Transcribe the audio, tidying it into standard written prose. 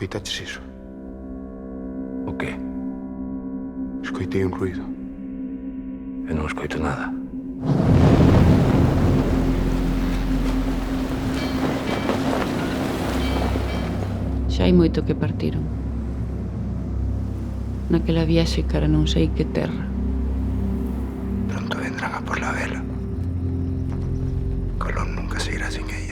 Escoitaches iso? O qué? Escoitei un ruido. Eu non escoito nada. Xa hai moito que partiron. Naquela viaxe cara non sei que terra. Pronto vendrán a por la vela. Colón nunca se irá sin ella.